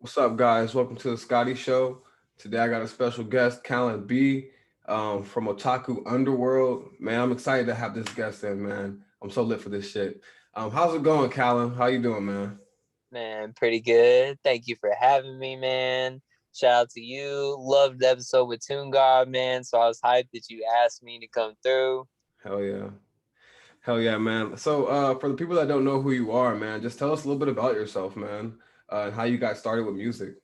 What's up, guys? Welcome to the Scottie Show. Today I got a special guest, CALLON B, from Otaku Underworld. Man, I'm excited to have this guest in, man. I'm so lit for this shit. How's it going, CALLON? How you doing, man? Man, pretty good. Thank you for having me, man. Shout out to you. Loved the episode with Toon God, man. So I was hyped that you asked me to come through. Hell yeah. Hell yeah, man. So, for the people that don't know who you are, man, just tell us a little bit about yourself, man, and how you got started with music.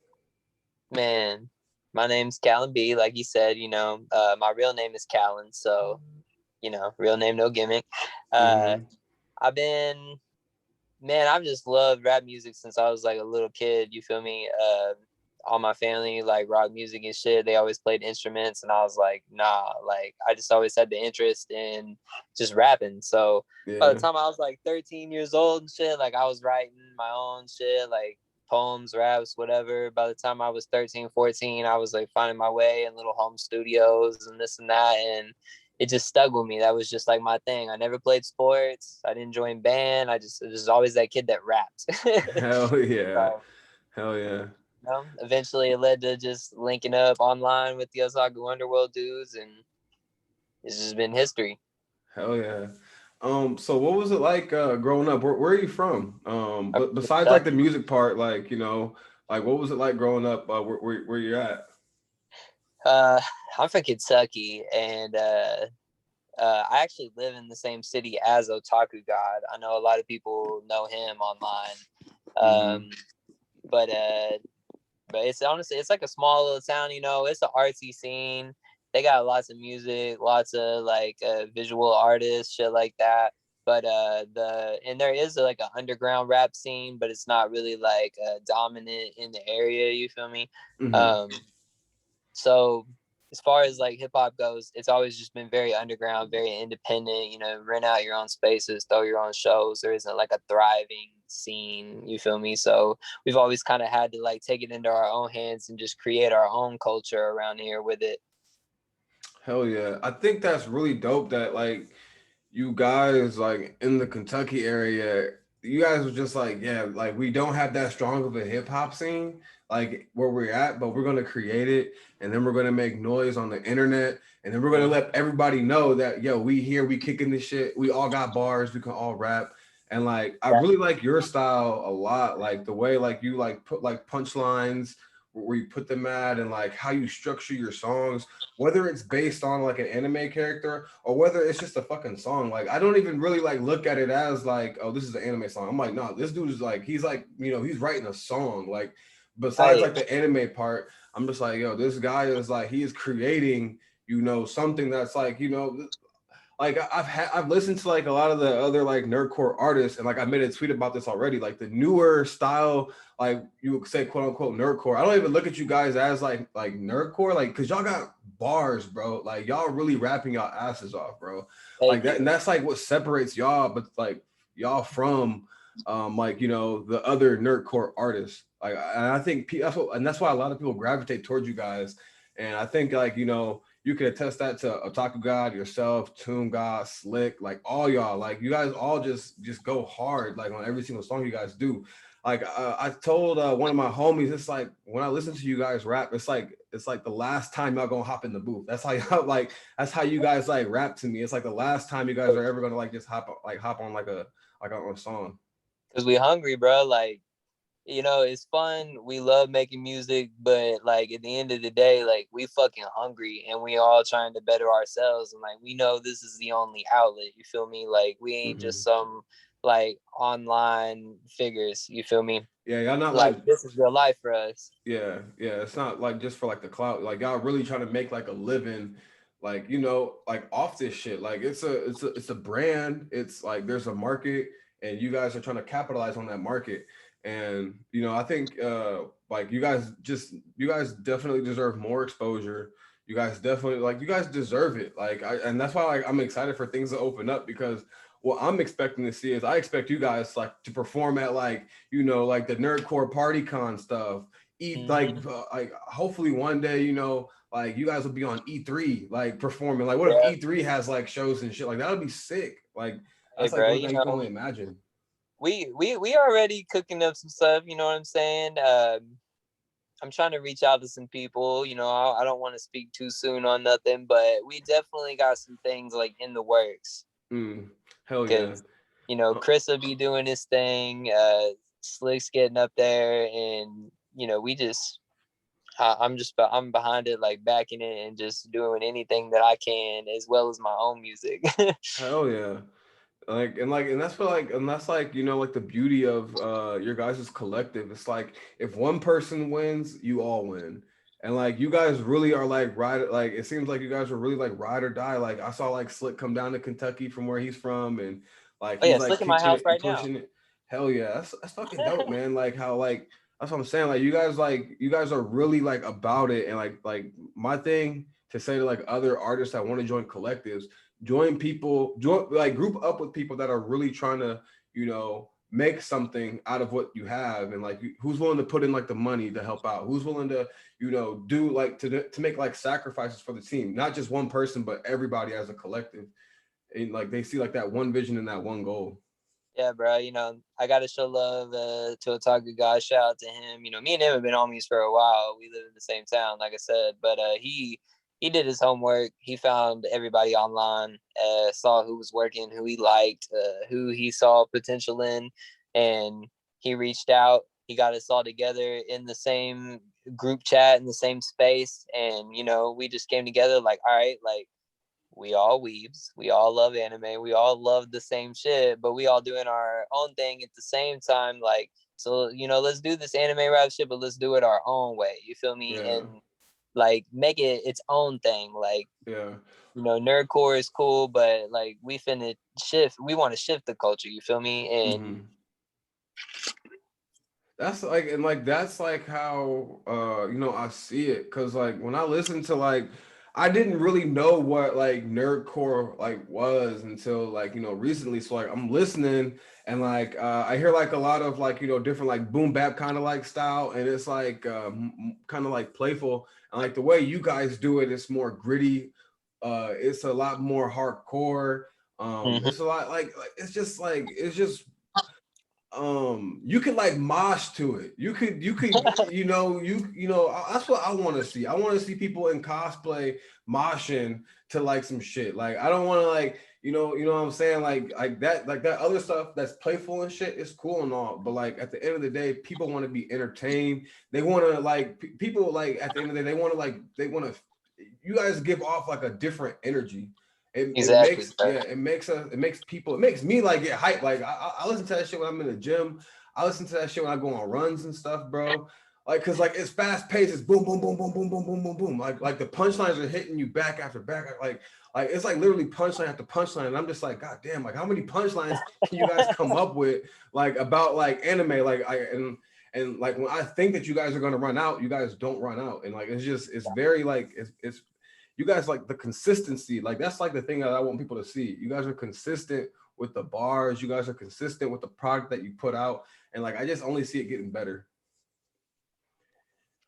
Man, my name's Callan B. Like you said, my real name is Callan. So, real name, no gimmick. Uh, Mm-hmm. I've been, man, I've just loved rap music since I was like a little kid. You feel me? All my family like rock music and shit. They always played instruments, and I was like, nah. Like I just always had the interest in just rapping. So by the Yeah. time I was like 13 years old and shit, like I was writing my own shit, like poems, raps, whatever. By the time I was 13, 14, I was like finding my way in little home studios and this and that, and it just stuck with me. That was just like my thing. I never played sports. I didn't join band. I just was always that kid that rapped. Hell yeah. So, Hell yeah. eventually it led to just linking up online with the Osaku Underworld dudes, and it's just been history. Hell yeah. So what was it like growing up? Where are you from? I'm But from besides like the Kentucky. music part, like, like what was it like growing up where you're at? Uh, I'm from Kentucky, and I actually live in the same city as Otaku God. I know a lot of people know him online, Mm-hmm. um, but uh, but it's honestly it's like a small little town. It's an artsy scene. They got lots of music, lots of like visual artists, shit like that. But there is like an underground rap scene, but it's not really like dominant in the area. You feel me? Mm-hmm. Um, so as far as like hip hop goes, it's always just been very underground, very independent. Rent out your own spaces, throw your own shows. There isn't like a thriving scene. You feel me? So we've always kind of had to like take it into our own hands and just create our own culture around here with it. Hell yeah. I think that's really dope that like you guys like in the Kentucky area, you guys were just like, yeah, like we don't have that strong of a hip hop scene, like where we're at, but we're gonna create it, and then we're gonna make noise on the internet, and then we're gonna let everybody know that yo, we here, we kicking this shit, we all got bars, we can all rap. And like I really like your style a lot, like the way like you like put like punchlines where you put them at and like how you structure your songs, whether it's based on like an anime character or whether it's just a fucking song. Like I don't even really like look at it as like, oh, this is an anime song. I'm like, no, this dude is like, he's like, he's writing a song. Like besides Right. like the anime part, I'm just like, yo, this guy is like, he is creating, something that's like, like I've listened to like a lot of the other like nerdcore artists, and like I made a tweet about this already. Like the newer style, like you would say, quote unquote nerdcore. I don't even look at you guys as like nerdcore, like because y'all got bars, bro. Like y'all really rapping y'all asses off, bro. Like Thank that, and you. that's like what separates y'all, but like y'all from like the other nerdcore artists. Like, and I think that's what, and that's why a lot of people gravitate towards you guys. And I think like you can attest that to Otaku God, yourself, Toon God, Slick, like all y'all. Like you guys all just go hard, like on every single song you guys do. Like I told one of my homies, it's like when I listen to you guys rap, it's like the last time y'all gonna hop in the booth. That's how y'all like. That's how you guys like rap to me. It's like the last time you guys are ever gonna like just hop on like on a song. Because we hungry, bro. Like, it's fun. We love making music, but like at the end of the day, like we fucking hungry and we all trying to better ourselves. And like we know this is the only outlet. You feel me? Like we ain't just Hmm. some like online figures. You feel me? Yeah, y'all not like. Like this is real life for us. Yeah, yeah. It's not like just for like the clout. Like y'all really trying to make like a living, like like off this shit. Like it's a brand. It's like there's a market, and you guys are trying to capitalize on that market. And I think like you guys definitely deserve more exposure. You guys definitely like you guys deserve it. Like and that's why like I'm excited for things to open up because what I'm expecting to see is I expect you guys like to perform at like like the nerdcore party con stuff. Mm-hmm. Like hopefully one day, like you guys will be on E3, like performing. Like what if Yeah. E3 has like shows and shit? Like that would be sick. Like Hey, that's like bro. one thing you can only imagine. We already cooking up some stuff. You know what I'm saying? I'm trying to reach out to some people. You know, I don't want to speak too soon on nothing, but we definitely got some things like in the works. Hell yeah. Because, you know, Uh, Chris will be doing his thing. Slick's getting up there, and you know, I'm behind it, like backing it and just doing anything that I can, as well as my own music. Hell yeah. And that's what and that's like, like the beauty of your guys' collective. It's like if one person wins, you all win. And like you guys really are like it seems like you guys are really like ride or die. Like I saw like Slick come down to Kentucky from where he's from, and like Oh yeah, he's like Slick in my kicking house it and right now. pushing it. Hell yeah, that's fucking dope, man. Like how like that's what I'm saying. Like you guys are really like about it. And like my thing to say to like other artists that want to join collectives, join like group up with people that are really trying to make something out of what you have. And like who's willing to put in like the money to help out, who's willing to do like to make like sacrifices for the team, not just one person but everybody as a collective, and like they see like that one vision and that one goal. Yeah, bro. You know, I gotta show love to Otaku God. Shout out to him. You know, me and him have been homies for a while. We live in the same town, like I said. But he did his homework. He found everybody online. Saw who was working, who he liked, who he saw potential in, and he reached out. He got us all together in the same group chat in the same space, and you know, we just came together like, all right, like we all weebs, we all love anime, we all love the same shit, but we all doing our own thing at the same time. Like, so you know, let's do this anime rap shit, but let's do it our own way. You feel me? Yeah, And like make it its own thing. Like, yeah. you know, nerdcore is cool, but like we finna shift. We want to shift the culture. You feel me? And Hmm. That's like, and like that's like how I see it. Cause like when I listen to like I didn't really know what like nerdcore like was until like recently. So like I'm listening, and like I hear like a lot of like different like boom bap kind of like style, and it's like kind of like playful, and like the way you guys do it, it's more gritty. It's a lot more hardcore. Mhm. It's a lot like it's just you could like mosh to it. You could that's what I want to see. I want to see people in cosplay moshing to like some shit. Like I don't want to like what I'm saying, like that other stuff that's playful and shit is cool and all, but like at the end of the day people want to be entertained. They want to like people like at the end of the day they want to you guys give off like a different energy. It Exactly, makes, bro. yeah, it makes me like get hyped. Like I listen to that shit when I'm in the gym. I listen to that shit when I go on runs and stuff, bro. Like cause like it's fast paced. It's boom boom boom boom boom boom boom boom boom. Like the punchlines are hitting you back after back. Like it's like literally punchline after punchline. And I'm just like, God damn, like how many punchlines can you guys come up with like about like anime? Like and like when I think that you guys are gonna run out, you guys don't run out. And like it's very like it's you guys like the consistency. Like that's like the thing that I want people to see. You guys are consistent with the bars. You guys are consistent with the product that you put out, and like I just only see it getting better.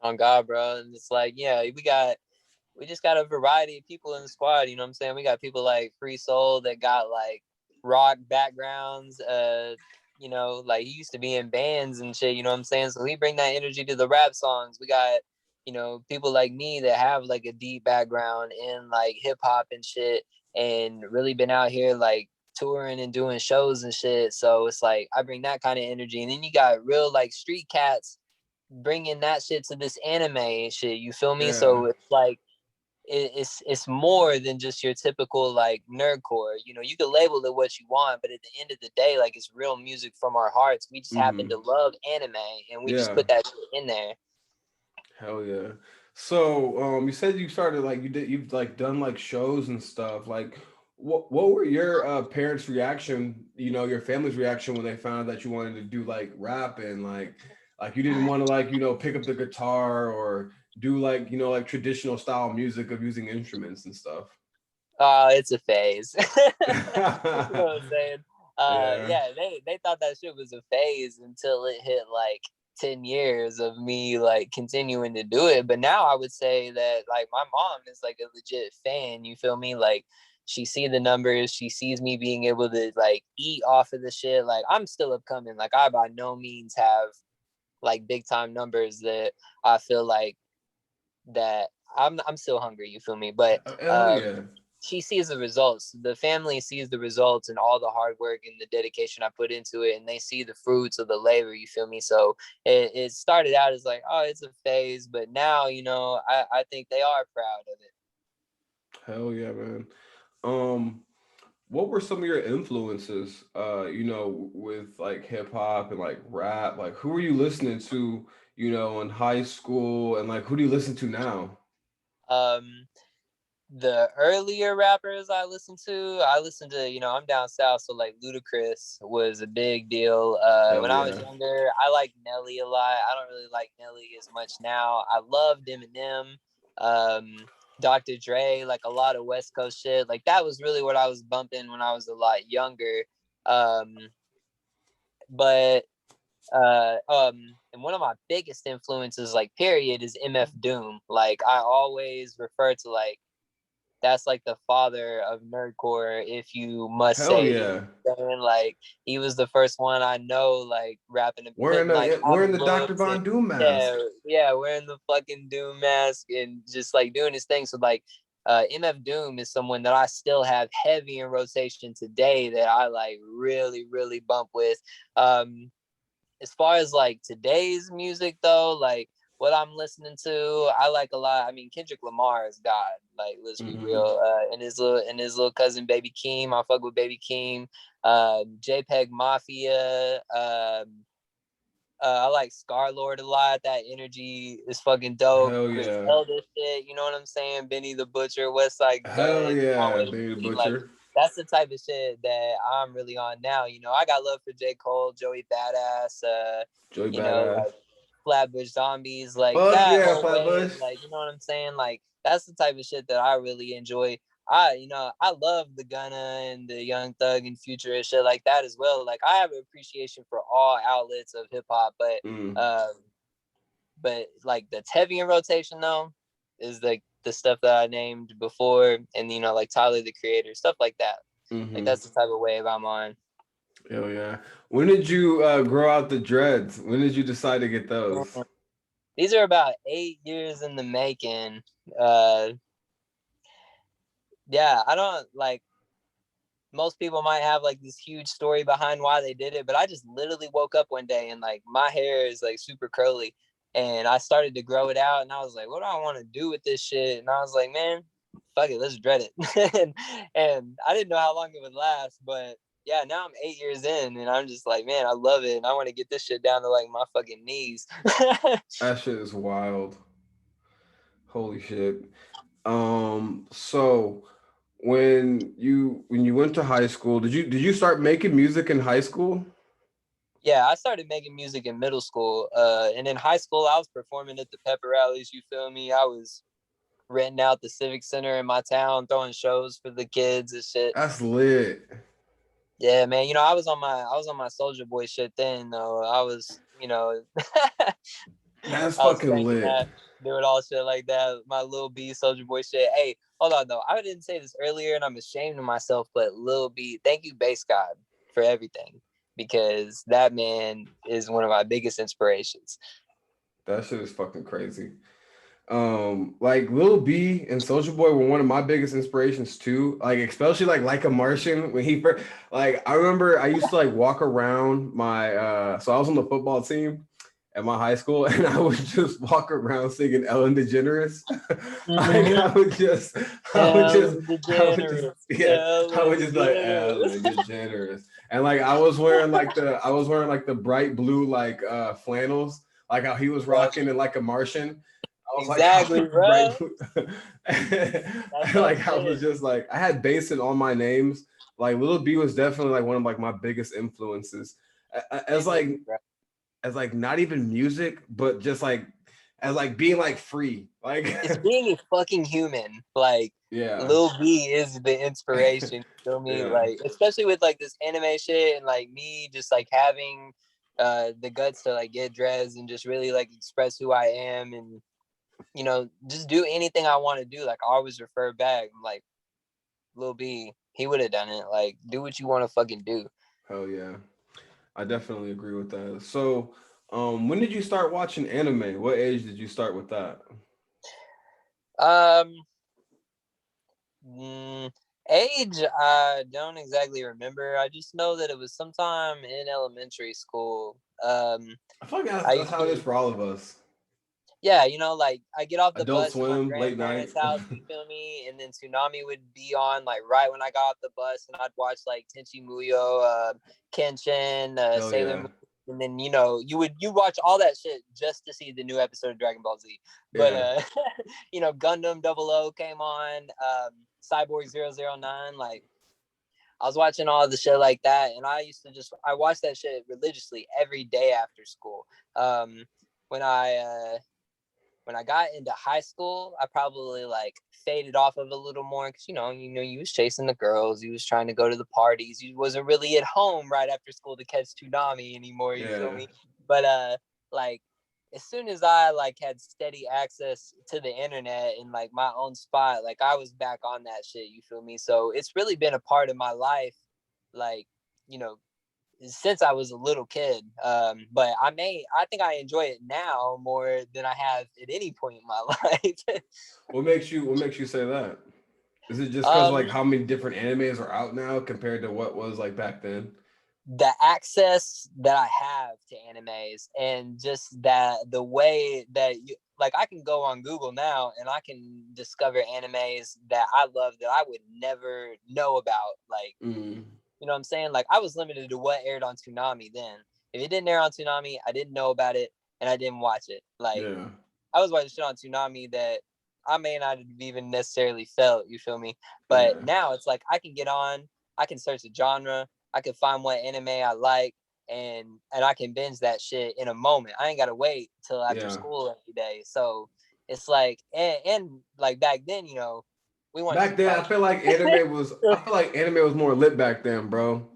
On God, bro. And it's like, yeah, we just got a variety of people in the squad. You know what I'm saying? We got people like Free Soul that got like rock backgrounds. You know, like he used to be in bands and shit. You know what I'm saying? So he bring that energy to the rap songs. We got, you know, people like me that have like a deep background in like hip hop and shit, and really been out here like touring and doing shows and shit. So it's like I bring that kind of energy, and then you got real like street cats bringing that shit to this anime shit. You feel me? Yeah. So it's like it's more than just your typical like nerdcore. You know, you can label it what you want, but at the end of the day, like it's real music from our hearts. We just happen to Mm-hmm. love anime, and we just Yeah. put that shit in there. Hell yeah. So you said you started like you've like done like shows and stuff. Like what were your parents' reaction, your family's reaction when they found that you wanted to do like rap, and like you didn't want to like, pick up the guitar or do like, like traditional style music of using instruments and stuff. It's a phase. You know what I'm saying? Yeah. Yeah, they thought that shit was a phase until it hit like 10 years of me like continuing to do it. But now I would say that like my mom is like a legit fan. You feel me? Like she see the numbers, she sees me being able to like eat off of the shit. Like I'm still upcoming. Like I by no means have like big time numbers that I feel like that I'm still hungry, you feel me? But Hell yeah. she sees the results. The family sees the results and all the hard work and the dedication I put into it, and they see the fruits of the labor, you feel me? So it started out as like, oh, it's a phase, but now, you know, I think they are proud of it. Hell yeah, man. Um, what were some of your influences, with like hip hop and like rap? Like who were you listening to, in high school, and like who do you listen to now? Um, the earlier rappers I listened to, you know, I'm down south, so like Ludacris was a big deal. Hell When I was yeah. younger, I liked Nelly a lot. I don't really like Nelly as much now. I loved Eminem, um, Dr. Dre, like a lot of West Coast shit. Like that was really what I was bumping when I was a lot younger. Um, but and one of my biggest influences, like period, is MF Doom. Like I always refer to like that's like the father of nerdcore, if you must Hell say. You yeah. know what I'm saying? Like he was the first one I know, like rapping and Wearing putting like the wearing comic the Dr. books and Von Doom yeah, mask. yeah, wearing the fucking Doom mask and just like doing his thing. So like MF Doom is someone that I still have heavy in rotation today that I like really, really bump with. Um, as far as like today's music though, like what I'm listening to, I like a lot. I mean, Kendrick Lamar is God. Like, let's be Mm-hmm. real. And his little cousin Baby Keem, I fuck with Baby Keem. JPEG Mafia. I like Scar Lord a lot. That energy is fucking dope. Hell yeah. Griselda shit, you know what I'm saying? Benny the Butcher, West Side Hell Gun, My yeah, Way to Benny the Be. Like Butcher. that's the type of shit that I'm really on now. You know, I got love for J. Cole, Joey Badass, Joey you know, Badass. like Flatbush Zombies, like Fuck that yeah, whole wave. Flatbush. Like, you know what I'm saying? Like that's the type of shit that I really enjoy. You know, I love the Gunna and the Young Thug and Future and shit like that as well. Like I have an appreciation for all outlets of hip hop, Mm. um, but like that's heavy in rotation though is like the stuff that I named before, and you know, like Tyler the Creator, stuff like that. Like Mm-hmm. that's the type of wave I'm on. Hell yeah. When did you grow out the dreads? When did you decide to get those? These are about 8 years in the making. Uh, yeah, I don't like most people might have like this huge story behind why they did it, but I just literally woke up one day and like my hair is like super curly and I started to grow it out and I was like, what do I want to do with this shit? And I was like, man, fuck it, let's dread it. and I didn't know how long it would last, but yeah, now I'm 8 years in and I'm just like, man, I love it. And I want to get this shit down to like my fucking knees. That shit is wild. Holy shit. So when you went to high school, did you start making music in high school? Yeah, I started making music in middle school. And in high school, I was performing at the pepper rallies. You feel me? I was renting out the civic center in my town, throwing shows for the kids and shit. That's lit. Yeah, man. You know, I was on my Soldier Boy shit then. Though I was, you know, That's I was fucking cranking lit. that, doing all shit like that. My Lil B Soldier Boy shit. Hey, hold on though. I didn't say this earlier, and I'm ashamed of myself. But Lil B, thank you, Bass God, for everything because that man is one of my biggest inspirations. That shit is fucking crazy. Like Lil B and Soldier Boy were one of my biggest inspirations too. Like especially like a Martian when he first, like I remember I used to like walk around my so I was on the football team at my high school and I would just walk around singing Ellen DeGeneres. Like Mm-hmm. I would just Ellen I would just DeGeneres. yeah I Ellen would just be like DeGeneres. Ellen DeGeneres. And like I was wearing like the bright blue like flannels, like how he was Yep. rocking in like a Martian. I was like, how Exactly, bright bro. blue. That's And, that like I was shit. just like I had bass in all my names. Like Little B was definitely like one of like my biggest influences. As It is, like bro. as like not even music, but just like as like being like free. Like It's being a fucking human. Like yeah. Lil B is the inspiration. You feel me? Yeah. Like especially with like this anime shit and like me just like having the guts to like get dressed and just really like express who I am and you know just do anything I want to do. Like I always refer back. I'm like Lil B, he would have done it. Like do what you want to fucking do. Hell yeah. I definitely agree with that. So When did you start watching anime? What age did you start with that? Um, mm, Age, I don't exactly remember. I just know that it was sometime in elementary school. I feel like I that's used how it is to, for all of us. yeah, like I get off the Adult bus at my Swim, late night. grandparents' house, you feel me? And then Toonami would be on like right when I got off the bus, and I'd watch like Tenchi Muyo, Kenshin, Hell Sailor yeah. Moon, and then you watch all that shit just to see the new episode of Dragon Ball Z. But Yeah. Gundam Double O came on, Cyborg 009, like. I was watching all the shit like that, and I watched that shit religiously every day after school. Um, when I got into high school, I probably like faded off of it a little more because you was chasing the girls, you was trying to go to the parties, you wasn't really at home right after school to catch Toonami anymore. You feel Yeah. me? But like as soon as I like had steady access to the internet and like my own spot, like I was back on that shit. You feel me? So it's really been a part of my life, like you know since I was a little kid. But I think I enjoy it now more than I have at any point in my life. What makes you say that? Is it just because like um, how many different animes are out now compared to what was like back then? the access that I have to animes and just that the way that like I can go on Google now and I can discover animes that I love that I would never know about. Like, Mm, you know what I'm saying? Like I was limited to what aired on Toonami then. If it didn't air on Toonami, I didn't know about it and I didn't watch it. Like yeah. I was watching shit on Toonami that I may not have even necessarily felt, you feel me? But Yeah. now it's like I can get on, I can search a genre, I can find what anime I like, and I can binge that shit in a moment. I ain't gotta wait till after Yeah. school every day. So it's like and like back then, we wanted to Back see then, cartoons. I feel like anime was more lit back then, bro.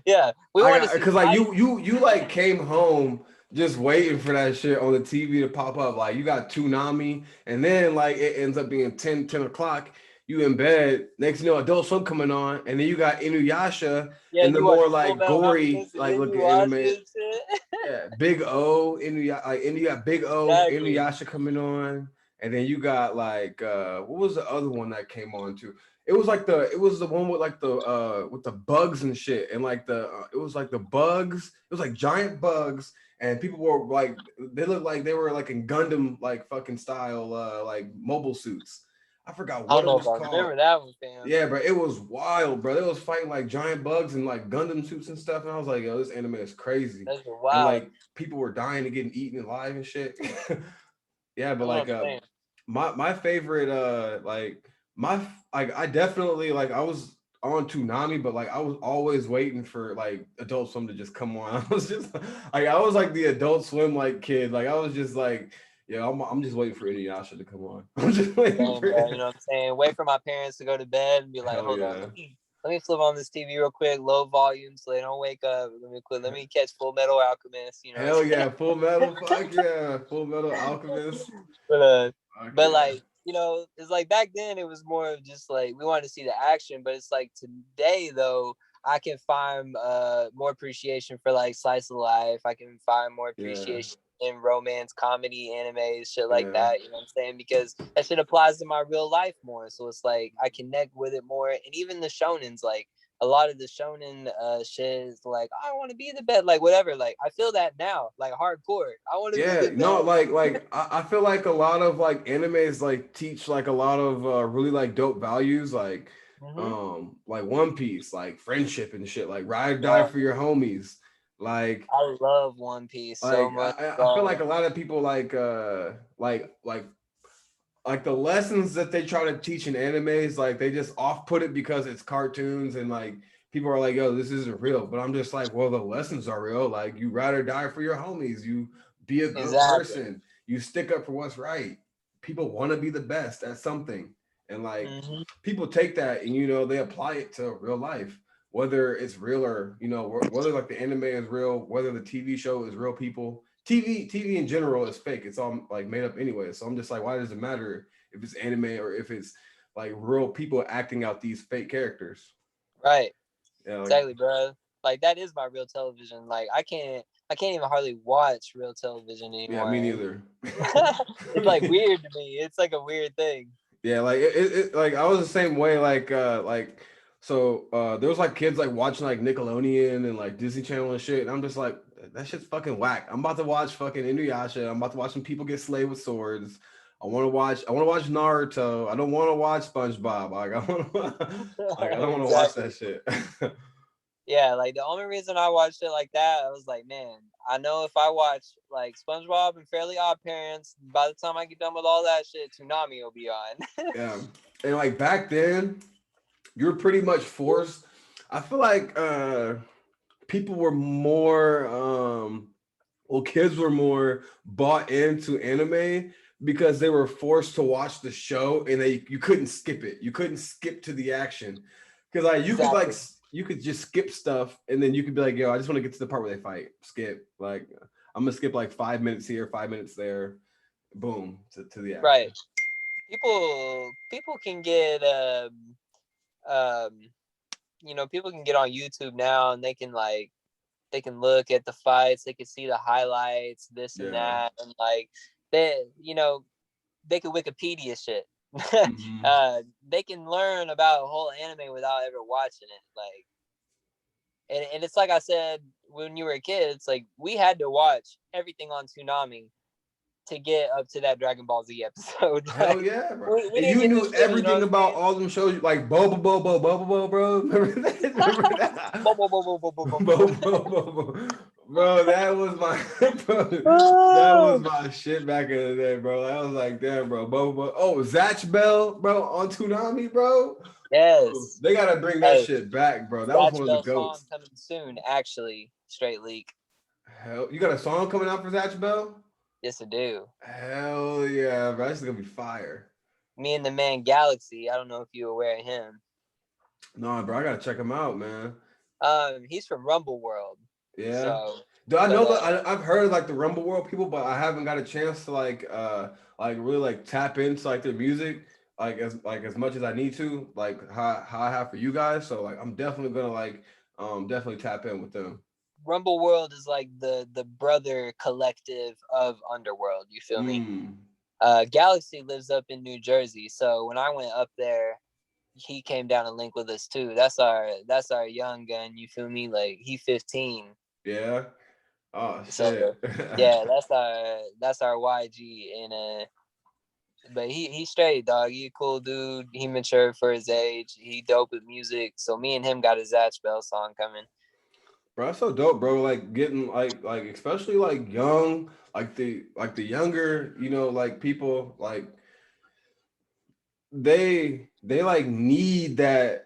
Yeah, we I wanted to got see because like fight. you like came home just waiting for that shit on the TV to pop up. Like you got Toonami, and then like it ends up being 10 o'clock. You in bed. Next you know, Adult Swim coming on, and then you got Inuyasha Yeah, and and the you watch more Full like Metal gory Alchemist and like then you looking watch anime. this shit. Yeah, Big O, and you got Big O, Exactly. Inuyasha coming on, and then you got like what was the other one that came on too? It was the one with the bugs and shit, and like it was like the bugs. It was like giant bugs, and people were like they looked like they were like in Gundam like fucking style like mobile suits. I forgot I what don't it know if was I called. remember that one, fam. Yeah, bro, it was wild, bro. It was fighting like giant bugs and like Gundam suits and stuff, and I was like, yo, this anime is crazy. That's And wild. like people were dying and getting eaten alive and shit. Yeah, but That's what like I'm saying. my favorite my like I definitely like I was on Toonami, but like I was always waiting for like Adult Swim to just come on. I was just like I was like the Adult Swim like kid. Like I was just like, yeah, I'm just waiting for Inuyasha to come on. I'm just waiting Same, for bro. You it. know what I'm saying? Wait for my parents to go to bed and be like, Hell hold on, yeah. let me flip on this TV real quick, low volume so they don't wake up. Let me catch Full Metal Alchemist, you know what Hell I'm saying? yeah, Full Metal, fuck yeah, Full Metal Alchemist, but fuck but yeah, like, it's like back then it was more of just like we wanted to see the action, but it's like today though, I can find more appreciation for like slice of life. I can find more yeah, appreciation in romance, comedy, anime, shit like yeah, that. You know what I'm saying? Because that shit applies to my real life more. So it's like I connect with it more. And even the shonens, like a lot of the shonen shit is like, I want to be the best, like whatever. Like I feel that now, like hardcore. I want to be yeah. the No, best. I feel like a lot of like animes like teach like a lot of really like dope values Hmm. like One Piece, like friendship and shit, like ride or die Yeah, for your homies, like I love One Piece so like much, I feel like bro. a lot of people like the lessons that they try to teach in animes, like they just off put it because it's cartoons and like people are like, yo, this isn't real. But I'm just like, well, the lessons are real. Like you ride or die for your homies. You be a good Exactly. person. You stick up for what's right. People want to be the best at something. And like Hmm. people take that and they apply it to real life. Whether it's real or whether like the anime is real, whether the TV show is real people, TV in general is fake. It's all like made up anyway. So I'm just like, why does it matter if it's anime or if it's like real people acting out these fake characters? Right. Yeah, like Exactly, bro. Like that is my real television. Like I can't even hardly watch real television Yeah, me anymore. neither. It's like weird to me. It's like a weird thing. Yeah, like like I was the same way. So there was like kids like watching like Nickelodeon and like Disney Channel and shit, and I'm just like, that shit's fucking whack. I'm about to watch fucking Inuyasha. I'm about to watch some people get slayed with swords. I want to watch Naruto. I don't want to watch SpongeBob. Like I want to, like I don't want to watch that Exactly. shit. Yeah, like the only reason I watched it like that, I was like, man, I know if I watch like SpongeBob and Fairly Odd Parents, by the time I get done with all that shit, Toonami will be on. Yeah, and like back then, you were pretty much forced. I feel like people were more well, kids were more bought into anime because they were forced to watch the show and you couldn't skip it. You couldn't skip to the action because like Exactly. you could just skip stuff and then you could be like, yo, I just want to get to the part where they fight. Skip. Like I'm gonna skip like 5 minutes here, 5 minutes there. Boom to the Right. action. People can get um people can get on YouTube now and they can look at the fights, they can see the highlights, this and Yeah. that, and like they they can Wikipedia shit. Mm-hmm. They can learn about a whole anime without ever watching it. Like, and it's like I said when you were a kid, it's like we had to watch everything on Toonami to get up to that Dragon Ball Z episode. Hell Like, yeah, bro. we And didn't you get knew this shit, you know everything what about I'm all them shows, like Bobo Bobo Bobo Bobo, bro. Remember that? Remember that? saying? Bobo. Bro, that was my that was Oh, my shit back in the day, bro. I was like, damn, bro. Bobo. Oh, Zatch Bell, bro, on Toonami, bro. Oh, yes. they gotta bring that Hey, shit back, bro. That was Scotch one of the Bell song goats. coming soon, actually. Straight leak. Hell, you got a song coming out for Zatch Bell? Yes, I do. Hell yeah, bro. That's gonna be fire. Me and the man Galaxy. I don't know if you're aware of him. No, bro, I gotta check him out, man. He's from Rumble World. Yeah. So, Do I but know that I've heard like the Rumble World people, but I haven't got a chance to like really like tap into like their music like as much as I need to, like how I have for you guys. So like I'm definitely gonna like definitely tap in with them. Rumble World is like the brother collective of Underworld. You feel me? Mm. Galaxy lives up in New Jersey, so when I went up there, he came down and linked with us too. That's our young gun. You feel me? Like he 15. Yeah. Oh So shit. yeah, that's our YG and but he straight dog. He a cool dude. He matured for his age. He dope with music. So me and him got a Zatch Bell song coming. Bro, that's so dope, bro. Like getting like especially like young, like the younger, like people they like need that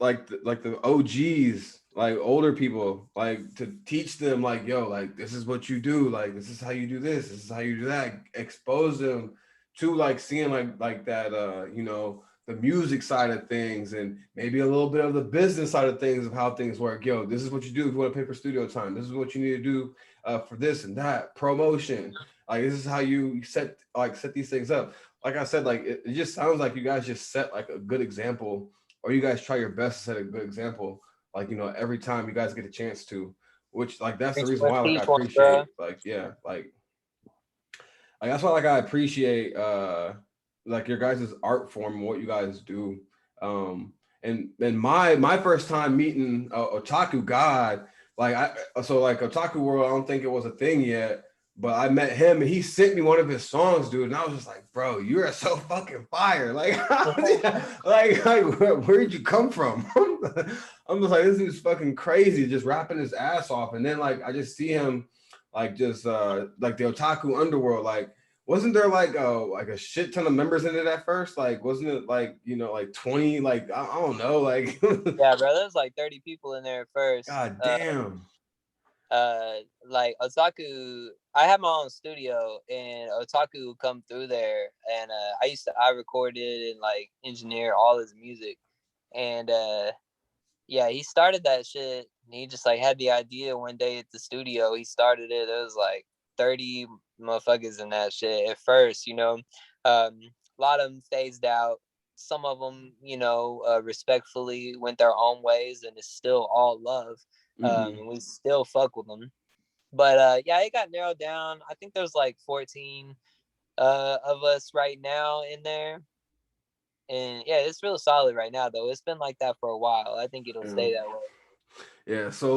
like the OGs, like older people, like to teach them like, yo, like this is what you do, like this is how you do this is how you do that, expose them to like seeing like that the music side of things and maybe a little bit of the business side of things of how things work. Yo, this is what you do if you want to pay for studio time. This is what you need to do for this and that promotion. Like this is how you set these things up. Like I said, like it just sounds like you guys just set like a good example, or you guys try your best to set a good example. Like every time you guys get a chance to, which like that's the Preach reason one, why like I teach one, bro. appreciate like yeah like that's why like I appreciate like your guys' art form and what you guys do. And my first time meeting Otaku God, like like Otaku World, I don't think it was a thing yet, but I met him and he sent me one of his songs, dude, and I was just like, bro, you are so fucking fire. Like, where'd you come from? I'm just like, this is fucking crazy, just rapping his ass off, and then like I just see him like just like the Otaku underworld, like wasn't there like a shit ton of members in it at first? Like, wasn't it like like 20? Like I don't know. Like, Yeah, bro. There's like 30 people in there at first. god damn. Like Otaku, I have my own studio, and Otaku would come through there, and I recorded and like engineer all his music, and yeah, he started that shit. And he just like had the idea one day at the studio. He started it. It was like 30 motherfuckers in that shit at first, A lot of them phased out. Some of them, respectfully went their own ways, and it's still all love. Mm-hmm. And we still fuck with them. But yeah, it got narrowed down. I think there's like 14 of us right now in there. And yeah, it's real solid right now though. It's been like that for a while. I think it'll Yeah. stay that way. Yeah. So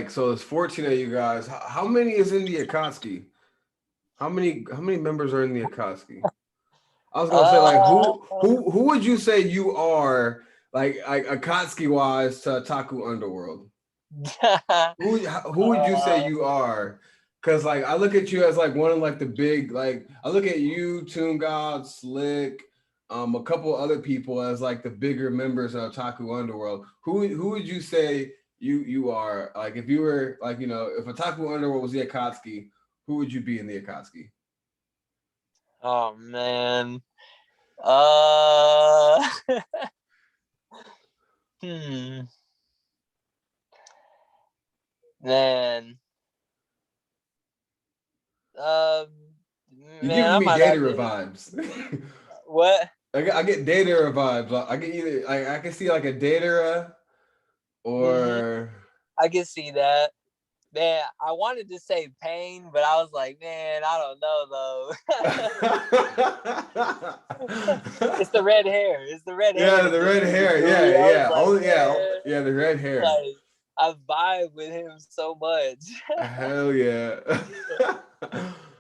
so there's 14 of you guys. How many is in the Akatsuki? How many members are in the Akatsuki? I was gonna say like Uh, who would you say you are like Akatsuki wise to Taku Underworld? Who would you say uh, you are? Cause like I look at you as like one of like the big like I look at you, Toon God, Slick, a couple other people as like the bigger members of Taku Underworld. Who would you say you are? Like if you were like if Otaku Underworld was the Akatsuki, who would you be in the Akatsuki? oh man. Uh, hmm. Man. Um, You're man, giving I me might have Datara to. vibes. What? I get Datara vibes. I get either I can see like a Datara Hmm. or I can see that. Man, I wanted to say pain, but I was like, man, I don't know though. It's the red hair. It's the red hair yeah, that the did red it hair. for me. Yeah, I was yeah. like, Oh yeah, man, yeah. The red hair. like I vibe with him so much. Hell yeah.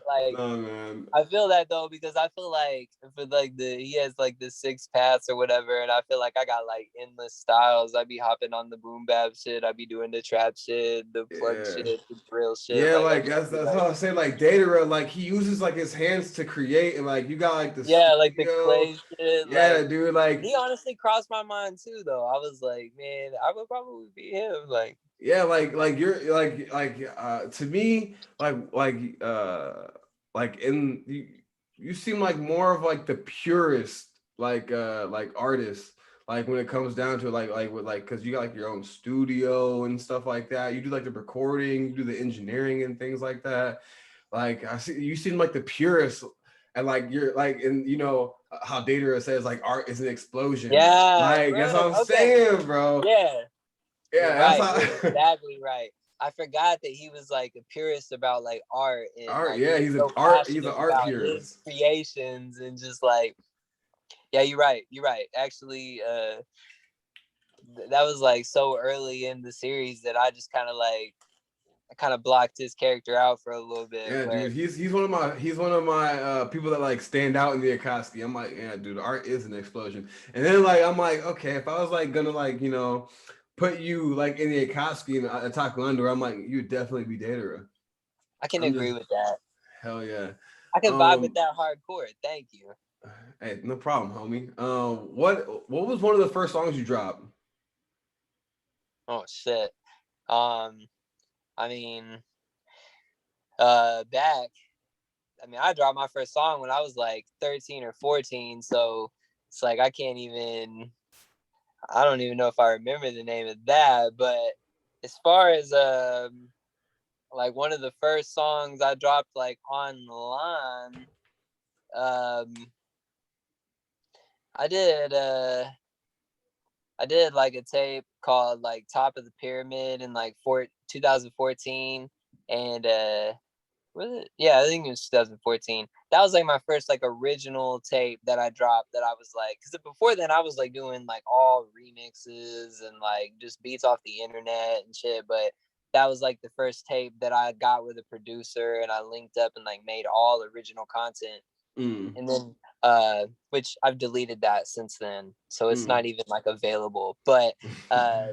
Like No man. I feel that though because I feel like for like he has like the six paths or whatever, and I feel like I got like endless styles. I be hopping on the boom bap shit, I be doing the trap shit, the plug Yeah. shit, the drill shit. Yeah, Like I like just be that's like, how I say like Datara, like he uses like his hands to create and like you got like the yeah, like the studio. clay shit. Yeah, Like dude, like he honestly crossed my mind too, though. I was like, man, I would probably be him. yeah, like you're to me like in you seem like more of like the purest like artist like when it comes down to it, like with like because you got like your own studio and stuff like that. You do like the recording, you do the engineering and things like that. Like I see you seem like the purest and like you're like and how Data says like art is an explosion. Yeah, Like that's bro. what I'm Okay. saying, bro. Yeah, you're Yeah, that's right. You're how exactly right. I forgot that he was like a purist about like art and art. like he Yeah, was he's so he's an passionate art about his purist. creations and just like, yeah, you're right. You're right. Actually, that was like so early in the series that I just kind of like I kind of blocked his character out for a little bit, Yeah, but dude, he's one of my people that like stand out in the Akatsuki. I'm like, yeah, dude, art is an explosion. And then like I'm like, okay, if I was like gonna like put you like in the Akatsuki and Attack Under, I'm like, you'd definitely be Datara. I can I'm agree just with that. hell yeah. I can vibe with Um, that hardcore. Thank you. hey, no problem, homie. What was one of the first songs you dropped? Oh shit. Um, I mean, back. I mean, I dropped my first song when I was like 13 or 14, so it's like I can't even. I don't even know if I remember the name of that, but as far as like one of the first songs I dropped like online, um, I did I did like a tape called like Top of the Pyramid in like 2014, and was it? Yeah, I think it was 2014. That was like my first like original tape that I dropped that I was like, because before then I was like doing like all remixes and like just beats off the internet and shit. But that was like the first tape that I got with a producer and I linked up and like made all original content. Mm, And then which I've deleted that since then. So it's mm. not even like available. But uh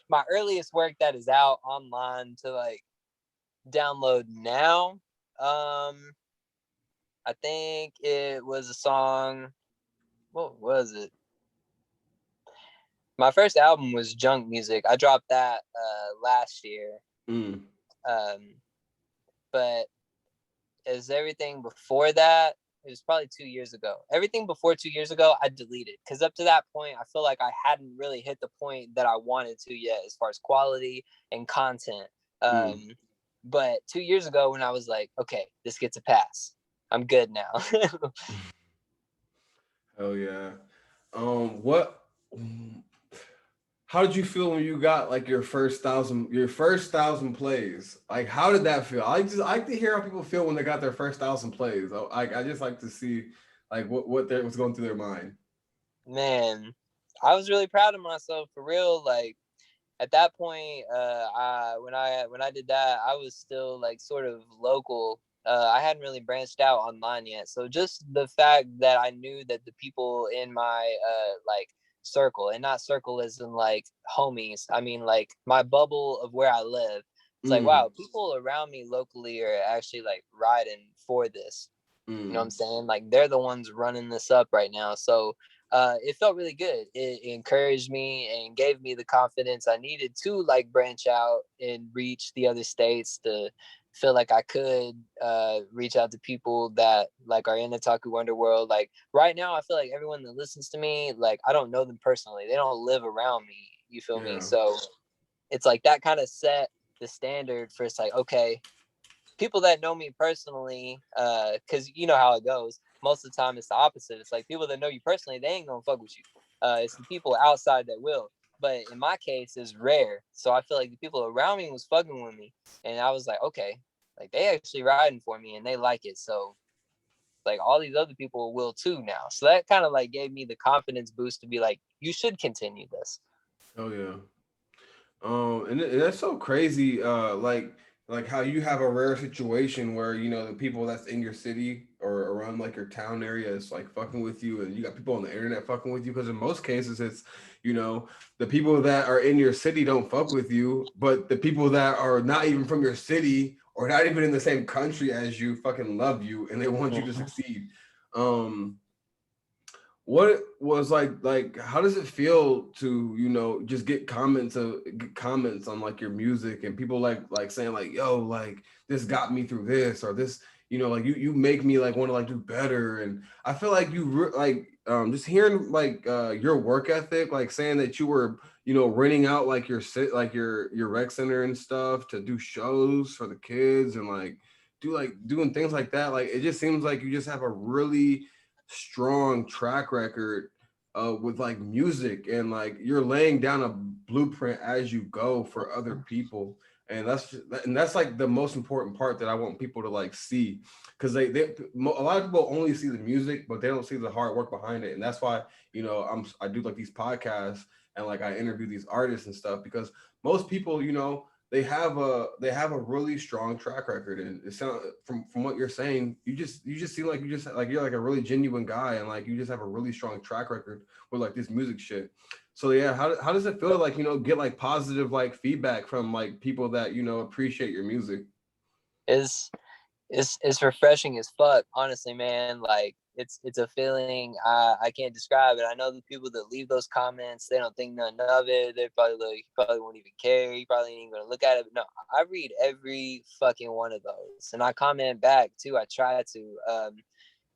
my earliest work that is out online to like download now. Um, I think it was a song. What was it? My first album was Junk Music. I dropped that last year. Mm. Um, but as everything before that, it was probably 2 years ago. Everything before 2 years ago, I deleted because up to that point, I feel like I hadn't really hit the point that I wanted to yet as far as quality and content. Mm. But 2 years ago, when I was like, okay, this gets a pass, I'm good now. Hell yeah. What? how did you feel when you got like your first thousand plays? Like, how did that feel? I like to hear how people feel when they got their first thousand plays. I just like to see like what's going through their mind. Man, I was really proud of myself for real. Like at that point, when I did that, I was still like sort of local. I hadn't really branched out online yet, so just the fact that I knew that the people in my like circle, and not circle as in like homies, I mean like my bubble of where I live. It's like, Mm, wow, people around me locally are actually like riding for this. You know what I'm mm, saying? Like they're the ones running this up right now. So it felt really good. It encouraged me and gave me the confidence I needed to like branch out and reach the other states to feel like I could reach out to people that like are in the Taku Underworld. Like right now, I feel like everyone that listens to me, like I don't know them personally. They don't live around me. You feel me? yeah. So it's like that kind of set the standard for it's like, okay, people that know me personally, because you know how it goes. Most of the time, it's the opposite. It's like people that know you personally, they ain't gonna fuck with you. It's the people outside that will. But in my case, it's rare. So I feel like the people around me was fucking with me, and I was like, okay, like they actually riding for me and they like it. So like all these other people will too now. So that kind of like gave me the confidence boost to be like, you should continue this. Oh yeah. And that's so crazy. Like how you have a rare situation where the people that's in your city or around like your town area is like fucking with you, and you got people on the internet fucking with you. Because in most cases, it's you know the people that are in your city don't fuck with you, but the people that are not even from your city or not even in the same country as you fucking love you, and they want you to Mhm. succeed. Um, what was like how does it feel to just get comments on like your music, and people like saying like, yo, like this got me through this, or this, like you make me like want to like do better. And I feel like just hearing like your work ethic, like saying that you were renting out like your rec center and stuff to do shows for the kids, and like doing things like that. Like it just seems like you just have a really strong track record with like music, and like you're laying down a blueprint as you go for other people. And that's like the most important part that I want people to like see, because a lot of people only see the music, but they don't see the hard work behind it. And that's why I do like these podcasts, and like I interview these artists and stuff, because most people they have a really strong track record. And it sounds, from what you're saying, you just seem like you're like a really genuine guy, and like you just have a really strong track record with like this music shit. So yeah, how does it feel to like get like positive like feedback from like people that appreciate your music? Is it's refreshing as fuck, honestly, man. Like it's a feeling I can't describe it. I know the people that leave those comments, they don't think nothing of it. They probably like, you probably won't even care. You probably ain't even gonna look at it. But no, I read every fucking one of those, and I comment back too. I try to.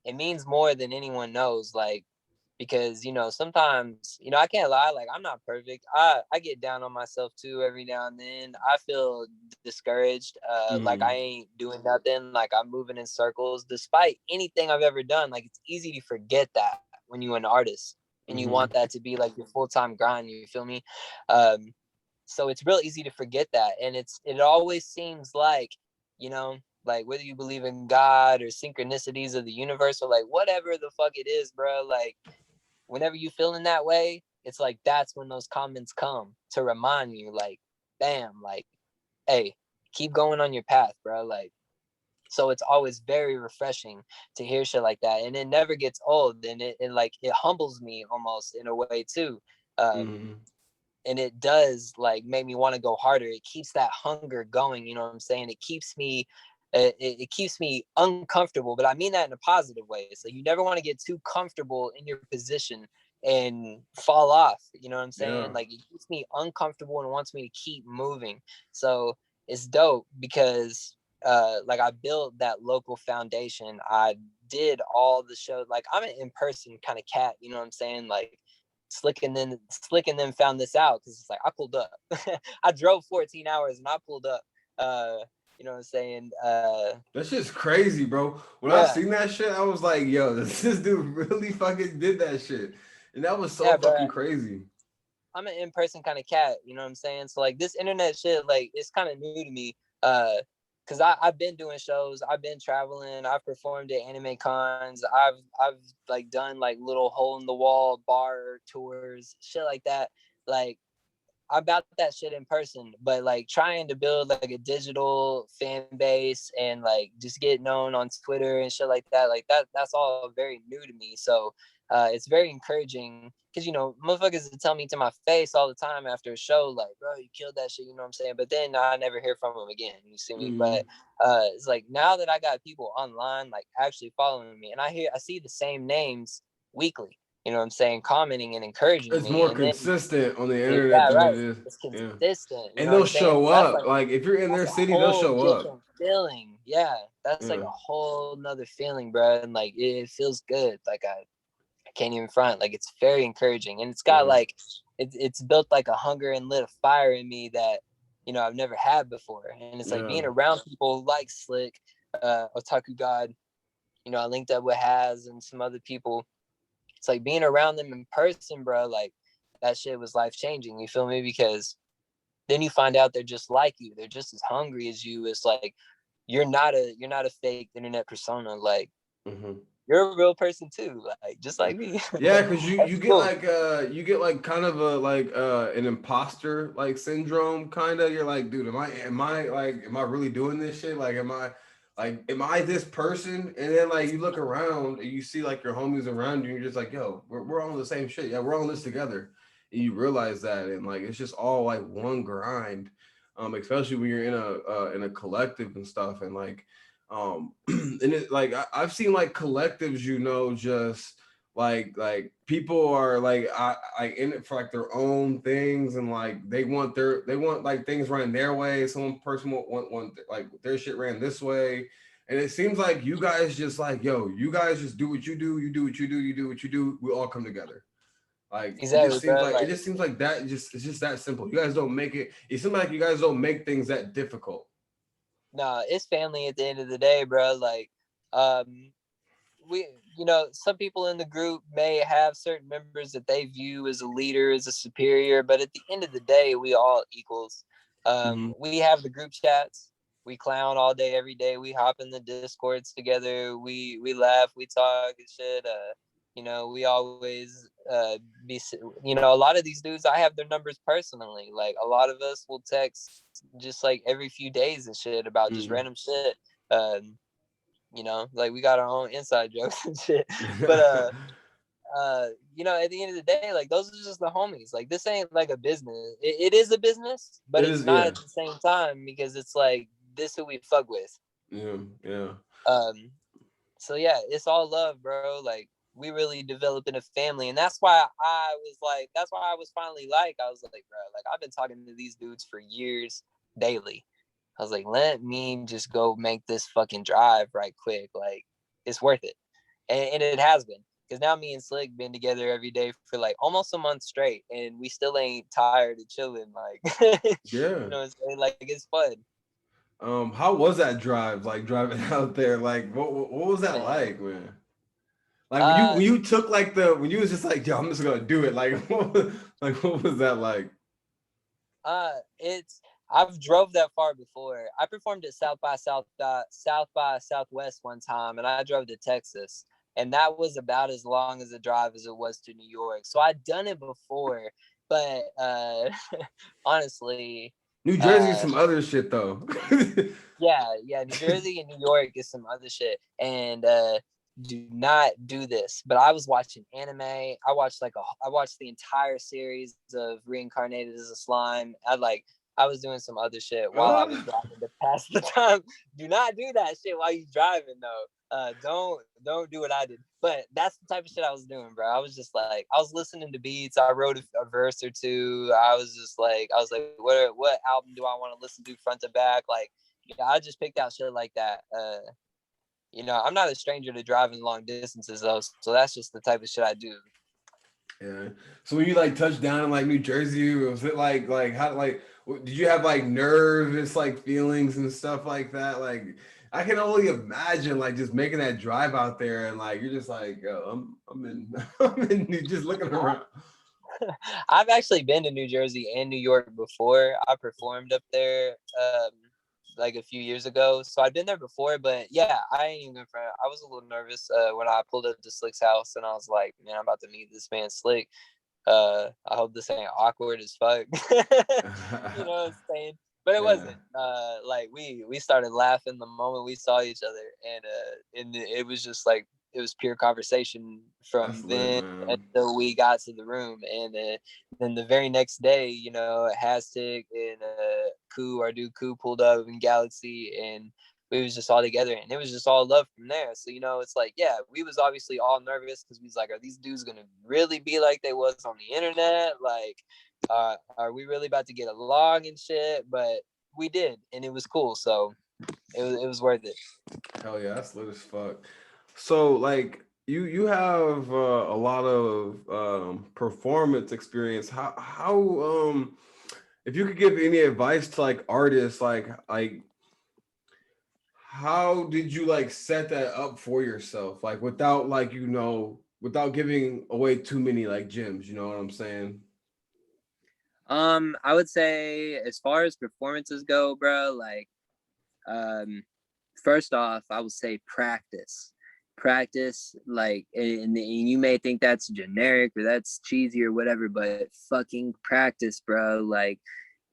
It means more than anyone knows. Like because sometimes I can't lie, like I'm not perfect. I get down on myself too every now and then. I feel discouraged, like I Mm, ain't doing nothing, like I'm moving in circles despite anything I've ever done. Like it's easy to forget that when you're an artist and you want mm-hmm. that to be like your full-time grind, you feel me? um so it's real easy to forget that, and it always seems like you know like whether you believe in God or synchronicities of the universe or like whatever the fuck it is, bro, like whenever you feeling that way, it's like that's when those comments come to remind you, like, bam, like, hey, keep going on your path, bro. Like, so it's always very refreshing to hear shit like that, and it never gets old, and it like it humbles me almost in a way too. Um, Mm-hmm. and it does like make me want to go harder. It keeps that hunger going. You know what I'm saying? It keeps me uncomfortable, but I mean that in a positive way. So you never want to get too comfortable in your position and fall off. You know what I'm Yeah. saying? Like it keeps me uncomfortable and wants me to keep moving. So it's dope because like I built that local foundation. I did all the shows. Like I'm an in-person kind of cat. You know what I'm saying? Like Slick and then found this out because it's like I pulled up. I drove 14 hours and I pulled up. Uh, you know what I'm saying? That's just crazy, bro. When I Yeah, seen that shit, I was like, yo, this dude really fucking did that shit. And that was so yeah, fucking but crazy. I'm an in-person kind of cat, you know what I'm saying? So like this internet shit, like it's kind of new to me. Cause I've been doing shows, I've been traveling, I've performed at anime cons, I've like done like little hole in the wall bar tours, shit like that. Like I about that shit in person, but like trying to build like a digital fan base and like just get known on Twitter and shit like that's all very new to me. So it's very encouraging because you know motherfuckers would tell me to my face all the time after a show like, bro, you killed that shit, you know what I'm saying? But then I never hear from them again. You see me? Mm-hmm. But it's like now that I got people online like actually following me, and I see the same names weekly. You know what I'm saying? Commenting and encouraging It's me, more and then consistent on the internet yeah, than it right. is. It's Yeah. consistent. You And know what they'll I'm saying? show So that's up. like Like if you're in their that's a city, they'll whole show up. different feeling. Yeah, that's like Yeah. a whole nother feeling, bro. And like it feels good. Like I can't even front. Like it's very encouraging, and it's got Yeah. like it's built like a hunger and lit a fire in me that you know I've never had before. And it's like Yeah. being around people like Slick, Otaku God. You know, I linked up with Haz and some other people. It's like being around them in person, bro. Like that shit was life changing. You feel me? Because then you find out they're just like you. They're just as hungry as you. It's like you're not a fake internet persona. Like Mm-hmm. you're a real person too. Like just like me. Yeah, because That's cool. you get like kind of a like an imposter like syndrome kind of. You're like, dude, am I really doing this shit? Like, am I this person? And then like you look around and you see like your homies around you, and you're just like, yo, we're all on the same shit. Yeah, we're all in this together. And you realize that, and like it's just all like one grind. Especially when you're in a collective and stuff, and like and it like I've seen like collectives, you know, just like people are like in it for like their own things, and like they want like things ran their way. Some person want like their shit ran this way, and it seems like you guys just like, yo, you guys just do what you do, you do what you do, you do what you do, we all come together. Like Exactly, bro. it Like just seems like that, just it's just that simple. You guys don't make it seems like you guys don't make things that difficult. nah, it's family at the end of the day, bro. Like um we you know some people in the group may have certain members that they view as a leader, as a superior, but at the end of the day we all equals. Mm-hmm. We have the group chats, we clown all day every day, we hop in the discords together, we laugh, we talk and shit. You know, we always be, you know, a lot of these dudes I have their numbers personally. Like a lot of us will text just like every few days and shit about just Mm-hmm. random shit. um you know, like we got our own inside jokes and shit. But you know, at the end of the day, like those are just the homies. Like this ain't like a business. It is a business, but It it's is, not yeah. at the same time because it's like this who we fuck with. Yeah, yeah. Um, so yeah, it's all love, bro. Like we really developing a family, and that's why I was like, that's why I was finally like, I was like, bro, like I've been talking to these dudes for years daily. I was like, let me just go make this fucking drive right quick. Like, it's worth it. And it has been. Because now me and Slick been together every day for like almost a month straight. And we still ain't tired of chilling. Like, you Yeah. know what I'm saying? Like, it's fun. How was that drive? Like driving out there? Like what was that Man. like, man? Like Uh, when you took like when you was just like, yo, I'm just gonna do it. Like what was that like? it's I've drove that far before. I performed at South by Southwest one time, and I drove to Texas, and that was about as long as a drive as it was to New York. So I'd done it before, but honestly, New Jersey's uh, some other shit though. yeah, New Jersey and New York is some other shit, and do not do this. But I was watching anime. I watched the entire series of Reincarnated as a Slime. I was doing some other shit while I was Uh, driving to pass the time. Do not do that shit while you driving though. Don't do what I did. But that's the type of shit I was doing, bro. I was just like, I was listening to beats. I wrote a verse or two. I was like, what album do I want to listen to front to back? Like, yeah, I just picked out shit like that. You know, I'm not a stranger to driving long distances though, so that's just the type of shit I do. yeah. So when you like touched down in like New Jersey, was it like how like did you have like nervous like feelings and stuff like that? Like I can only imagine like just making that drive out there and like you're just like, yo, I'm in I'm in just looking around. I've actually been to New Jersey and New York before. I performed up there like a few years ago. So I've been there before, but yeah, I ain't even front. I was a little nervous when I pulled up to Slick's house and I was like, man, I'm about to meet this man Slick. I hope this ain't awkward as fuck. You know what I'm saying? But it Yeah, wasn't. Like we started laughing the moment we saw each other, and it was just like it was pure conversation that's from lit, then man. until we got to the room, and then the very next day, you know, Hastic and our dude Koo pulled up in Galaxy, and we was just all together, and it was just all love from there. So, you know, it's like, yeah, we was obviously all nervous because we was like, are these dudes gonna really be like they was on the internet? Like, are we really about to get along and shit? But we did, and it was cool. So it was worth it. Hell yeah, that's lit as fuck. So like you have a lot of performance experience. How if you could give any advice to like artists, like how did you like set that up for yourself, like without like without giving away too many like gems? You know what I'm saying? I would say as far as performances go, bro, like um first off, I would say practice, like, and you may think that's generic or that's cheesy or whatever, but fucking practice, bro. Like,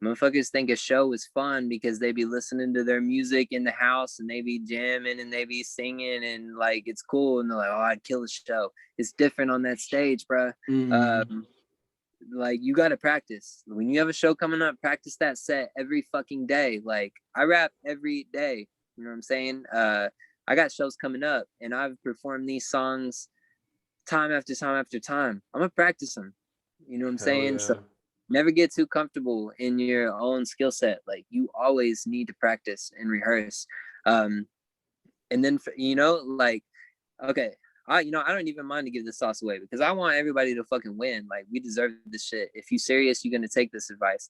motherfuckers think a show is fun because they be listening to their music in the house and they be jamming and they be singing and like it's cool and they're like, oh, I'd kill a show. It's different on that stage, bro. Mm-hmm. Like, you got to practice when you have a show coming up. Practice that set every fucking day. Like, I rap every day, you know what I'm saying? I got shows coming up and I've performed these songs time after time after time. I'm gonna practice them, you know what I'm Hell saying? So yeah. never get too comfortable in your own skill set. Like, you always need to practice and rehearse. um and then you know, like, okay, I don't even mind to give the sauce away because I want everybody to fucking win. Like, we deserve this shit. If you serious, you're gonna take this advice.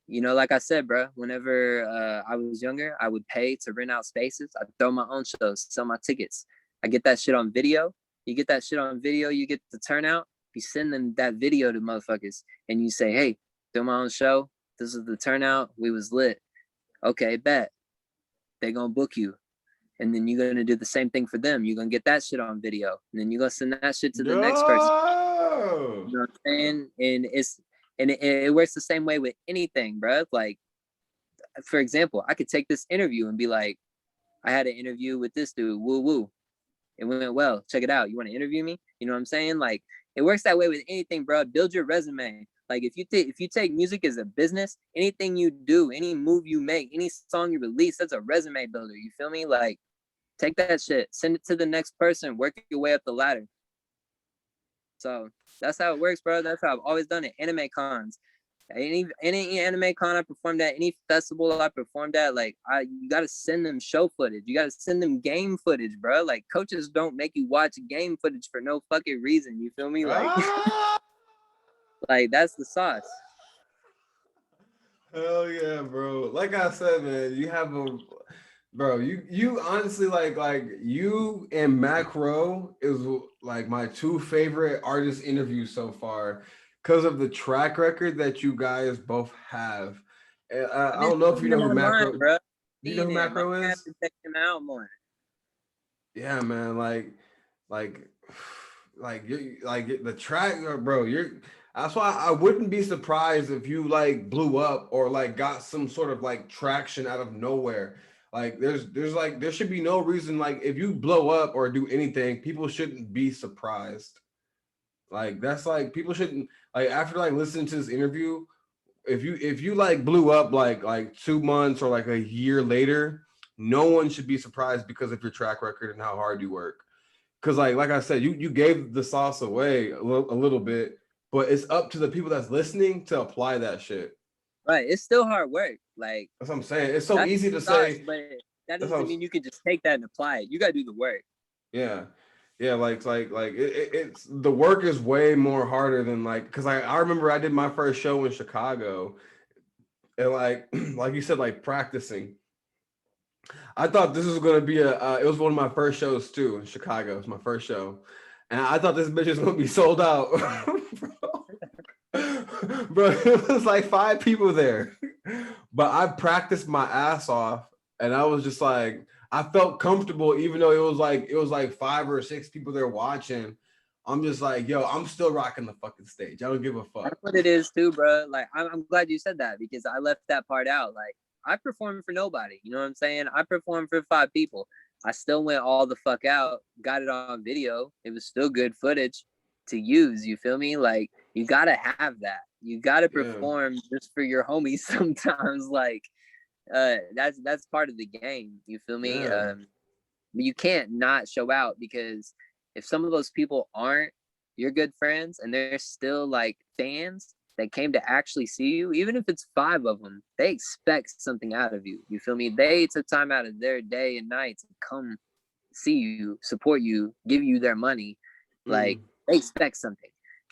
You know, like I said, bro, whenever I was younger, I would pay to rent out spaces. I'd throw my own shows, sell my tickets. I get that shit on video. You get that shit on video, you get the turnout. You send them that video to motherfuckers and you say, hey, throw my own show. This is the turnout. We was lit. Okay, bet. They gonna book you. And then you're gonna do the same thing for them. You're gonna get that shit on video. And then you're gonna send that shit to the next person. No. You know what I'm saying? And it works the same way with anything, bro. Like, for example, I could take this interview and be like, I had an interview with this dude, woo woo. It went well. Check it out. You want to interview me? You know what I'm saying? Like, it works that way with anything, bro. Build your resume. Like, if you take music as a business, anything you do, any move you make, any song you release, that's a resume builder. You feel me? Like, take that shit, send it to the next person, work your way up the ladder. So that's how it works, bro. That's how I've always done it. Anime cons. Any anime con I performed at, any festival I performed at, like, you gotta send them show footage. You gotta send them game footage, bro. Like, coaches don't make you watch game footage for no fucking reason. You feel me? Like, Ah! like, that's the sauce. Hell yeah, bro. Like I said, man, you have a bro, you honestly like you and Macro is like my two favorite artist interviews so far because of the track record that you guys both have. And I've I been don't know if you seeing know him who online, Macro. bro. Do you know Seeing who him. I Macro have is? to check him out more. Yeah, man. Like, like the track, bro. That's why I wouldn't be surprised if you like blew up or like got some sort of like traction out of nowhere. Like, there's like there should be no reason like if you blow up or do anything, people shouldn't be surprised. Like that's like people shouldn't like after like listening to this interview. If you like blew up like 2 months or like a year later, no one should be surprised because of your track record and how hard you work. Because like I said, you gave the sauce away a little bit, but it's up to the people that's listening to apply that shit. Right. It's still hard work. Like, That's what I'm saying. It's so that's easy the to sauce, say. but that That's how. doesn't mean you can just take that and apply it. You gotta do the work. Yeah, yeah. It's the work is way more harder than like because I remember I did my first show in Chicago and like like you said like practicing. I thought this was gonna be it was one of my first shows too in Chicago. It was my first show, and I thought this bitch was gonna be sold out. Bro, it was like 5 people there. But I practiced my ass off, and I was just like, I felt comfortable, even though it was like 5 or 6 people there watching. I'm just like, yo, I'm still rocking the fucking stage. I don't give a fuck. That's what it is too, bro. Like I'm glad you said that because I left that part out. Like I performed for nobody. You know what I'm saying? I performed for 5 people. I still went all the fuck out, got it on video. It was still good footage to use. You feel me? Like you gotta have that. You gotta Yeah, perform just for your homies sometimes. Like that's part of the game. You feel me? yeah, You can't not show out because if some of those people aren't your good friends and they're still like fans that came to actually see you, even if it's 5 of them, they expect something out of you. You feel me? They took time out of their day and night to come see you, support you, give you their money. Like mm, they expect something.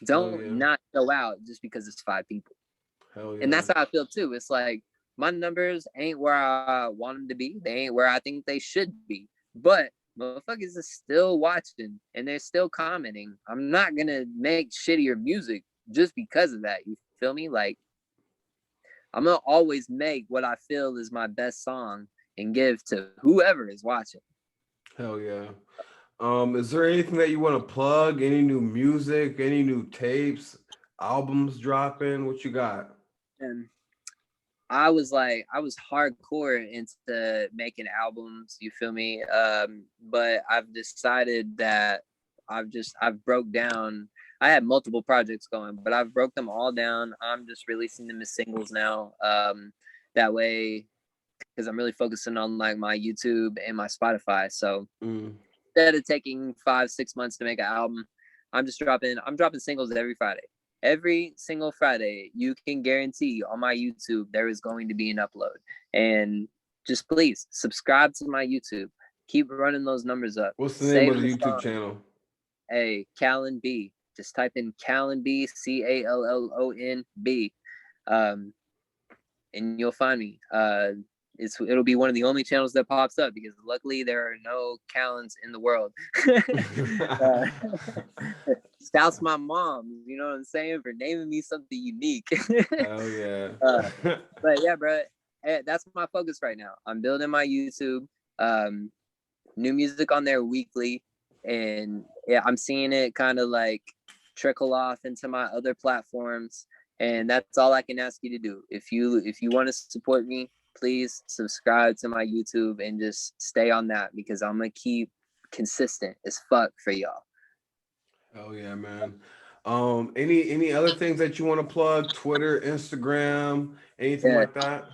hell Don't yeah, not show out just because it's 5 people. hell And yeah, that's how I feel too. It's like my numbers ain't where I want them to be. They ain't where I think they should be. But motherfuckers are still watching and they're still commenting. I'm not gonna make shittier music just because of that. You feel me? Like I'm gonna always make what I feel is my best song and give to whoever is watching. hell yeah. Is there anything that you want to plug? Any new music? Any new tapes? Albums dropping? What you got? And I was hardcore into making albums, you feel me? But I've decided that I've broke down. I had multiple projects going, but I've broke them all down. I'm just releasing them as singles now. That way, because I'm really focusing on like my YouTube and my Spotify. So Mm. instead of taking 5, 6 months to make an album, I'm dropping singles every Friday. Every single Friday, you can guarantee on my YouTube there is going to be an upload. And just please subscribe to my YouTube. Keep running those numbers up. What's the name Save of the the YouTube song. channel? Hey, Callan B. Just type in Callan B, CALLON B. Um, and you'll find me. It'll be one of the only channels that pops up because luckily there are no Callans in the world. uh, Shouts my mom, you know what I'm saying, for naming me something unique. Hell yeah. uh, but yeah, bro, that's my focus right now. I'm building my YouTube, um, new music on there weekly, and yeah, I'm seeing it kind of like trickle off into my other platforms, and that's all I can ask you to do. If you want to support me, please subscribe to my YouTube and just stay on that because I'm gonna keep consistent as fuck for y'all. Hell yeah, man. Any other things that you want to plug? Twitter, Instagram, anything Yeah. like that?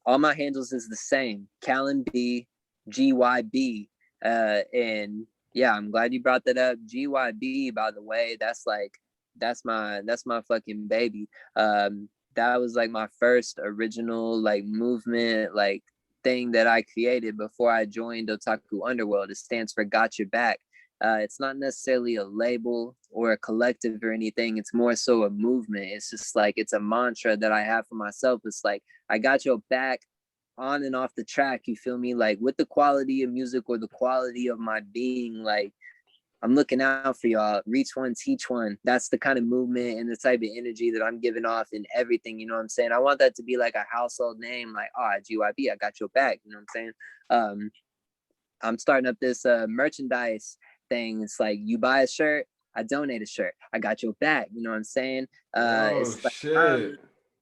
All my handles is the same. Callan B, GYB. And yeah, I'm glad you brought that up. GYB, by the way, that's my fucking baby. That was like my first original like movement, like thing that I created before I joined Otaku Underworld. It stands for Got Your Back. It's not necessarily a label or a collective or anything. It's more so a movement. It's just like it's a mantra that I have for myself. It's like I got your back on and off the track. You feel me? Like with the quality of music or the quality of my being, like I'm looking out for y'all. Reach one, teach one. That's the kind of movement and the type of energy that I'm giving off in everything. You know what I'm saying? I want that to be like a household name, like, oh, GYB, I got your back. You know what I'm saying? I'm starting up this merchandise thing. It's like you buy a shirt, I donate a shirt. I got your back. You know what I'm saying? Oh It's shit.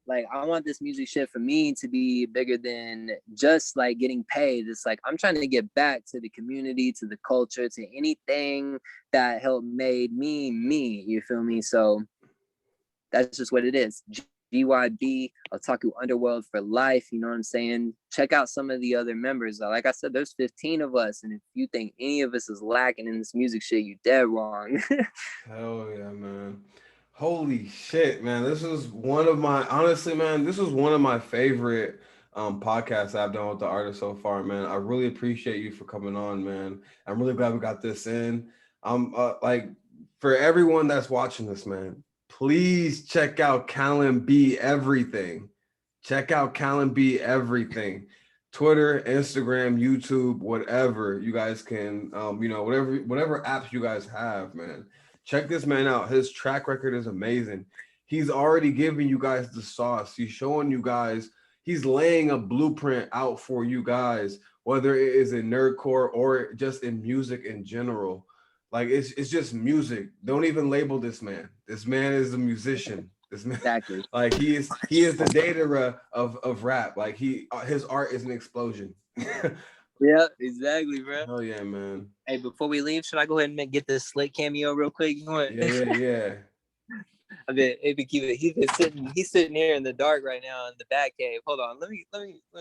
like I want this music shit for me to be bigger than just like getting paid. It's like I'm trying to get back to the community, to the culture, to anything that helped made me me. You feel me? So that's just what it is. GYB, Otaku Underworld for life. You know what I'm saying? Check out some of the other members. Like I said, there's 15 of us, and if you think any of us is lacking in this music shit, you dead wrong. Hell yeah, man. Holy shit, man. This is one of my honestly, man, this was one of my favorite podcasts I've done with the artist so far, man. I really appreciate you for coming on, man. I'm really glad we got this in. I'm like for everyone that's watching this, man, please check out Callan B everything. Check out Callan B everything. Twitter, Instagram, YouTube, whatever you guys can whatever apps you guys have, man. Check this man out. His track record is amazing. He's already giving you guys the sauce. He's showing you guys. He's laying a blueprint out for you guys, whether it is in nerdcore or just in music in general. Like it's just music. Don't even label this man. This man is a musician. This man, Exactly. like he is the data of rap. Like his art is an explosion. Yeah, exactly, bro. Hell yeah, man. Hey, before we leave, should I go ahead and get this Slick cameo real quick? You know what? Yeah. I bet it be keep it. He's sitting here in the dark right now in the back cave. Hold on, let me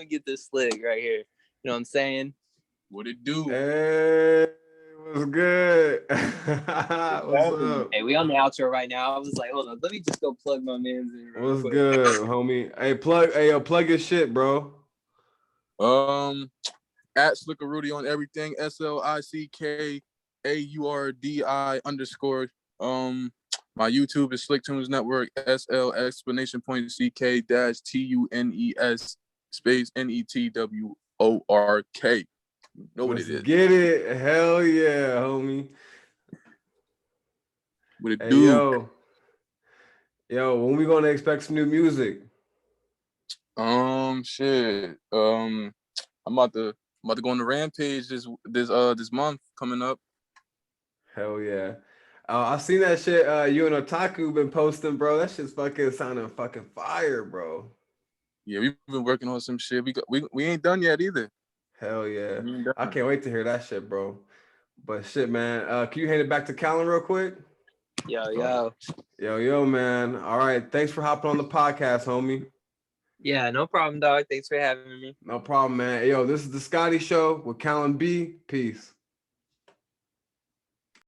get this Slick right here. You know what I'm saying? What it do? Hey, what's good? What's up? Hey, we on the outro right now. I was like, hold on, let me just go plug my man's in. What's good, homie? Plug your shit, bro. At Slicker Rudy on everything. SLICKAURDI _ my YouTube is Slick Tunes Network. SL explanation point CK dash TUNES space NETWORK. Know what Let's it is. get it. Hell yeah, homie. What it Hey, do? yo, when we gonna expect some new music? Shit. I'm about to go on the rampage this month coming up. Hell yeah. I seen that shit you and Otaku been posting, bro. That shit's fucking sounding fucking fire, bro. Yeah, we've been working on some shit. We ain't done yet either. Hell yeah. We ain't I done. can't wait to hear that shit, bro. But shit, man. Can you hand it back to Callan real quick? Yo. Man. All right. Thanks for hopping on the podcast, homie. Yeah, no problem, dog. Thanks for having me. No problem, man. Yo, this is the Scottie Show with Callan B. Peace.